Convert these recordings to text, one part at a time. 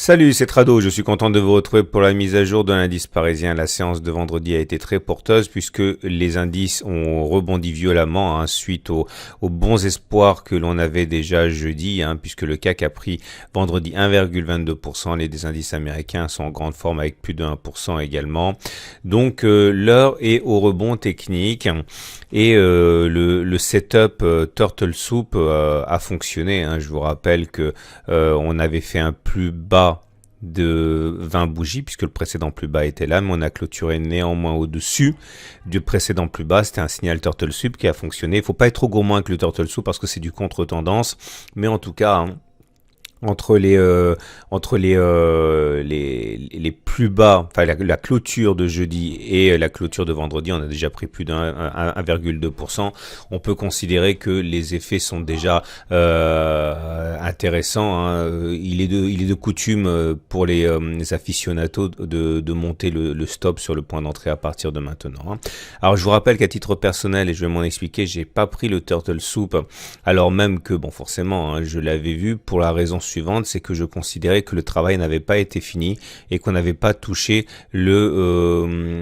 Salut, c'est Trado, je suis content de vous retrouver pour la mise à jour de l'indice parisien. La séance de vendredi a été très porteuse puisque les indices ont rebondi violemment suite aux bons espoirs que l'on avait déjà jeudi, puisque le CAC a pris vendredi 1,22%, les indices américains sont en grande forme avec plus de 1% également. Donc l'heure est au rebond technique et le setup Turtle Soup a fonctionné. Je vous rappelle que on avait fait un plus bas de 20 bougies puisque le précédent plus bas était là, mais on a clôturé néanmoins au-dessus du précédent plus bas. C'était un signal Turtle Soup qui a fonctionné. Il ne faut pas être trop gourmand avec le Turtle Soup parce que c'est du contre-tendance, mais en tout cas entre les plus bas, enfin la clôture de jeudi et la clôture de vendredi, on a déjà pris plus d'1,2%. On peut considérer que les effets sont déjà intéressants. Il est de coutume pour les aficionados de monter le stop sur le point d'entrée à partir de maintenant. Alors je vous rappelle qu'à titre personnel, et je vais m'en expliquer, j'ai pas pris le Turtle Soup, alors même que bon forcément je l'avais vu pour la raison suivante, c'est que je considérais que le travail n'avait pas été fini et qu'on n'avait pas touché le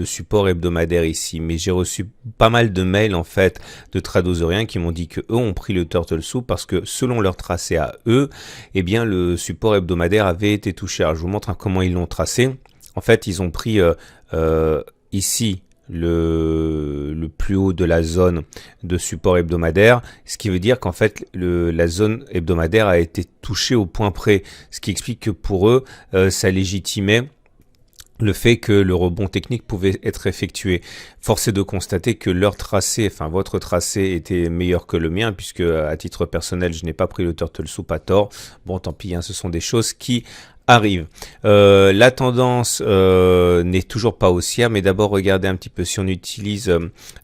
support hebdomadaire ici. Mais j'ai reçu pas mal de mails en fait de tradosoriens qui m'ont dit que eux ont pris le Turtle Soup parce que selon leur tracé à eux, eh bien le support hebdomadaire avait été touché. Alors je vous montre comment ils l'ont tracé. En fait, ils ont pris ici le plus haut de la zone de support hebdomadaire, ce qui veut dire qu'en fait la zone hebdomadaire a été touchée au point près, ce qui explique que pour eux ça légitimait le fait que le rebond technique pouvait être effectué. Force est de constater que leur tracé, enfin votre tracé était meilleur que le mien, puisque à titre personnel je n'ai pas pris le Turtle Soup à tort. Bon tant pis, ce sont des choses qui arrive. La tendance n'est toujours pas haussière, mais d'abord regardez un petit peu si on utilise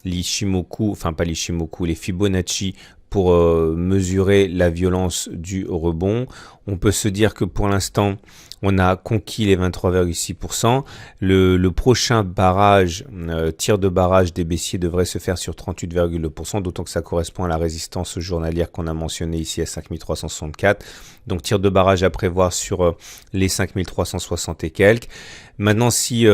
l'Ishimoku, enfin pas l'Ishimoku, les Fibonacci pour mesurer la violence du rebond. On peut se dire que pour l'instant, on a conquis les 23,6%. Le prochain barrage, tir de barrage des baissiers devrait se faire sur 38,2%, d'autant que ça correspond à la résistance journalière qu'on a mentionnée ici à 5364. Donc tir de barrage à prévoir sur les 5360 et quelques. Maintenant, si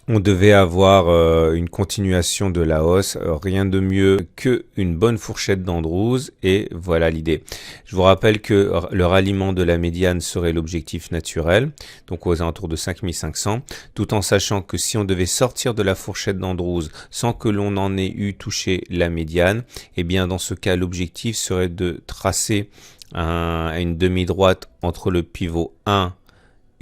on devait avoir une continuation de la hausse, rien de mieux qu'une bonne fourchette d'Andrews, et voilà l'idée. Je vous rappelle que le ralliement de la médiane serait l'objectif naturel, donc aux alentours de 5500, tout en sachant que si on devait sortir de la fourchette d'Andrews sans que l'on en ait eu touché la médiane, eh bien dans ce cas l'objectif serait de tracer une demi-droite entre le pivot 1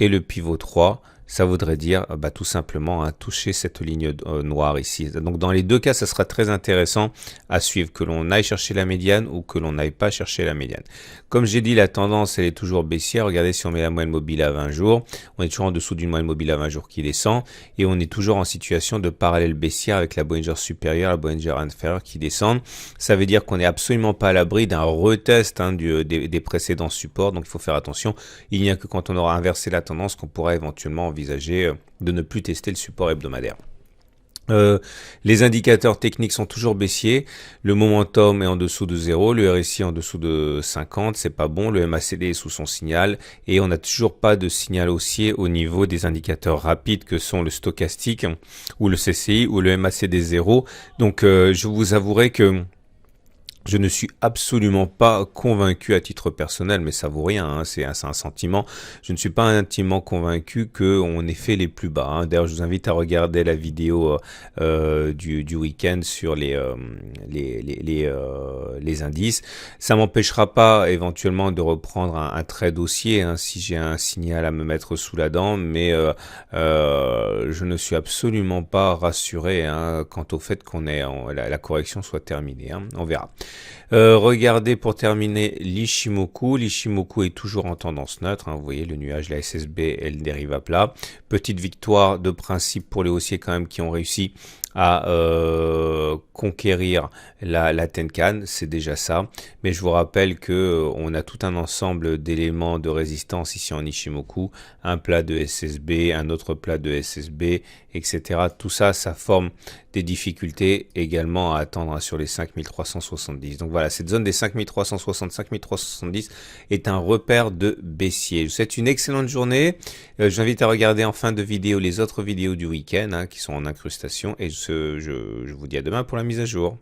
et le pivot 3, ça voudrait dire tout simplement toucher cette ligne noire ici. Donc dans les deux cas, ça sera très intéressant à suivre, que l'on aille chercher la médiane ou que l'on n'aille pas chercher la médiane. Comme j'ai dit, la tendance elle est toujours baissière. Regardez si on met la moyenne mobile à 20 jours, on est toujours en dessous d'une moyenne mobile à 20 jours qui descend et on est toujours en situation de parallèle baissière avec la Bollinger supérieure, la Bollinger inférieure qui descendent. Ça veut dire qu'on n'est absolument pas à l'abri d'un retest des précédents supports, donc il faut faire attention. Il n'y a que quand on aura inversé la tendance qu'on pourra éventuellement envisager de ne plus tester le support hebdomadaire. Les indicateurs techniques sont toujours baissiers, le momentum est en dessous de 0, le RSI en dessous de 50, c'est pas bon, le MACD est sous son signal et on n'a toujours pas de signal haussier au niveau des indicateurs rapides que sont le stochastique ou le CCI ou le MACD 0. Donc je vous avouerai que je ne suis absolument pas convaincu à titre personnel, mais ça vaut rien, c'est un sentiment. Je ne suis pas intimement convaincu qu'on ait fait les plus bas. D'ailleurs, je vous invite à regarder la vidéo du week-end sur les indices. Ça m'empêchera pas éventuellement de reprendre un trade haussier si j'ai un signal à me mettre sous la dent, mais je ne suis absolument pas rassuré quant au fait qu'on ait la correction soit terminée. On verra. Regardez pour terminer l'Ishimoku. L'Ishimoku est toujours en tendance neutre. Vous voyez le nuage, la SSB, elle dérive à plat. Petite victoire de principe pour les haussiers quand même qui ont réussi à conquérir la Tenkan, c'est déjà ça. Mais je vous rappelle que on a tout un ensemble d'éléments de résistance ici en Ishimoku, un plat de SSB, un autre plat de SSB, etc. Tout ça, ça forme des difficultés également à attendre sur les 5370. Donc voilà, cette zone des 5360-5370 est un repère de baissier. Je vous souhaite une excellente journée. J'invite à regarder en fin de vidéo les autres vidéos du week-end qui sont en incrustation et je vous dis à demain pour la mise à jour.